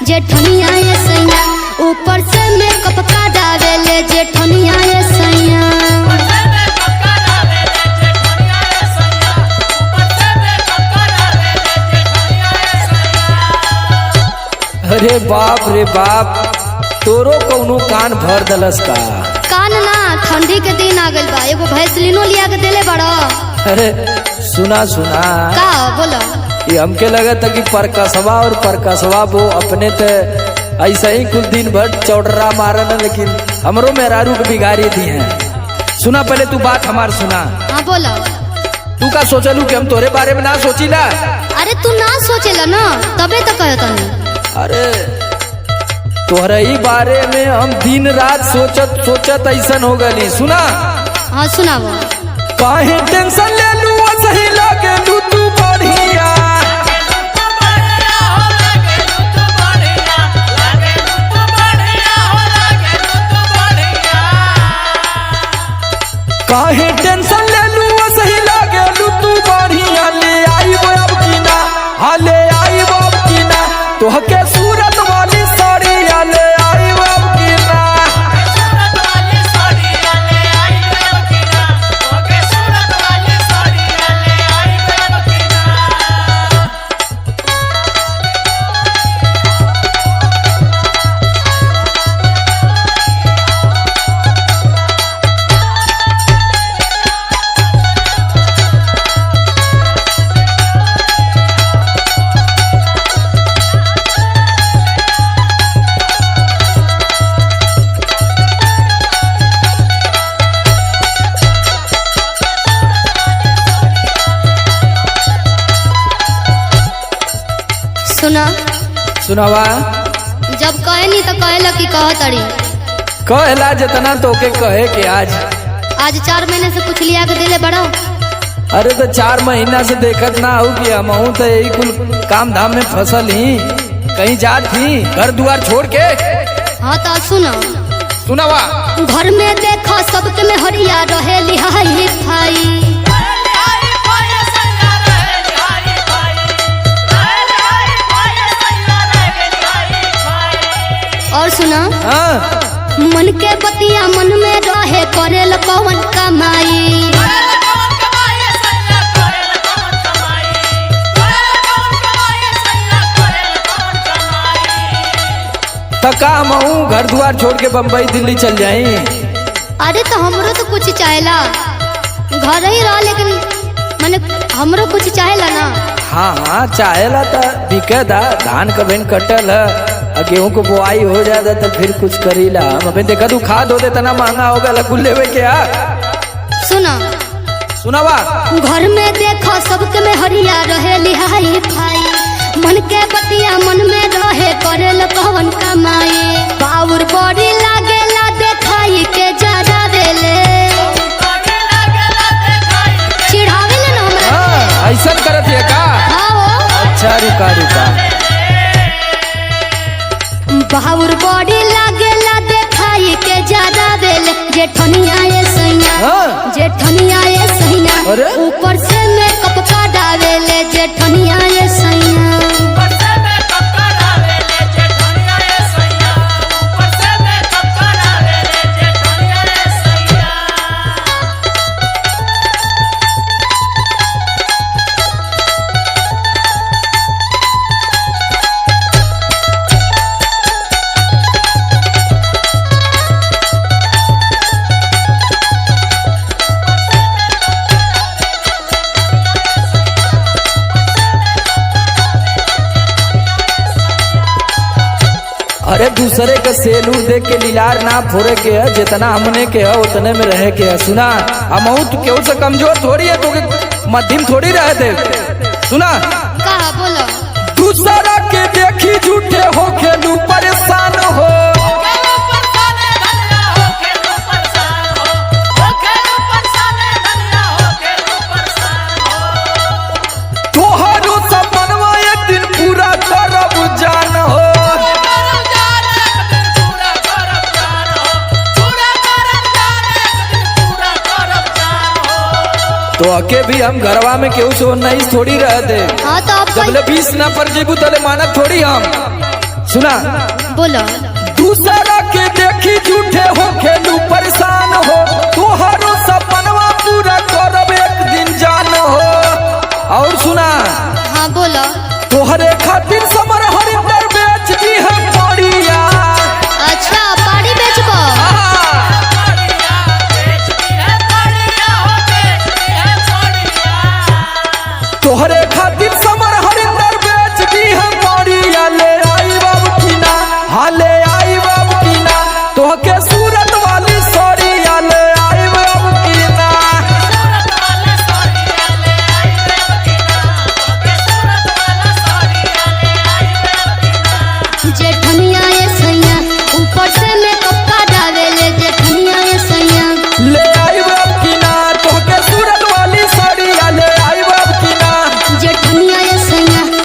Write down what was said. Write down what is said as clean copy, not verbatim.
जेठनिया ये सैया, ऊपर से मेकअप का डावेले जेठनिया ये सैया। अरे बाप रे बाप, तोरो कौनो कान भर दलस का? कान ना, ठंडी के दिन आ गइल बा, एगो भैसलिनो लिया के देले बड़ा। अरे सुना सुना का बोलो? ये हमके लगा था कि परकसवा और परकसवा वो अपने ते ऐसा ही कुछ दिन भर चौड़रा मारन, लेकिन हमरो मेहरारू के बिगाड़ी दी है। सुना पहले तू बात हमार सुना। हाँ बोलो। तू का सोचलू कि हम तोरे बारे में ना सोचीला? अरे तू ना सोचेला ना, तबे तो कहता नहीं। अरे तोहरे ही बारे में हम दिन रात सोचत सोचत ऐसा हो गली। सुना। हाँ सुनाओ। काहे टेंशन ले लू, सही लगे लू तू बढ़िया। काहे टेंशन ले लू, सही लगे लू तू बढ़िया। ले आई वो अब की ना, हाँ ले आई वो अब की ना, तोहके सूरत वाली साड़िया ले आई वो अब की ना। सुना। सुनावा। जब कहे नहीं तो कहेला कि कहतड़ी। कहला जितना तोके कहे के आज 4 महीने से कुछ लिया के दिले बड़ा। अरे तो 4 महीना से देखत ना हो कि हम तो यही कुल काम धाम में फसल ही, कहीं जात ही घर दुआर छोड़ के। हाँ तो सुनो। सुनावा। घर में देखो सबके में हरिया रहे लिहाई भाई। और सुना। हाँ। मन के बतिया मन में रहे, करेल कौन कमाई। तो का महू घर द्वार छोड़ के बम्बई दिल्ली चल जाए? अरे तो हमरो तो कुछ चाहेला, घर ही रह, लेकिन मैंने हमरो कुछ चाहेला ना। हाँ हाँ चाहेला तो बिकदा, धान का बेन कटल है, गेहूं को बुआई हो जाता तो फिर कुछ करीला। हम अभी देखा तू खाद हो दे तना महंगा हो गया गुल्ले में क्या। सुना। सुनावा। घर में देखो सबके में हरिया रहे लिहाई भाई। मन के बतिया मन में रहे, करेल कौन कमाई। बाउर बड़ी लागेला देखाई के जरा देले, चिढ़ावेले ना हमरा। ऐसा करत है का? हाँ। अच्छा रुका रुका। बाउर बड़ी लागेला देखाई के जरा देले जेठनिया ये सैया। जेठनिया ये सैया, ऊपर से मेकअप का डावेले जेठनिया ये सैया। अरे दूसरे का सेलूर देख के लीलार ना फोड़े के है, जितना हमने के है उतने में रहे के है। सुना। हम तो केहू से कमजोर थोड़ी है, तो मध्यम थोड़ी रहे थे। सुना। कहा बोलो। दूसरा के देखी झूठे हो खेलू परेशान हो। तोहरो सपनवा एक दिन पूरा करब जान हो। तो अके भी हम घरवा में केहू से नहीं थोड़ी रहते। हाँ तो जब ले 20 ना पर जेबू तले मानत थोड़ी हम। सुना बोलो। दूसरा के देखी झूठे हो खेलू परेशान हो, तुहारो सपनवा पूरा करब एक दिन जान हो। और सुना हाँ बोलो। तोहरे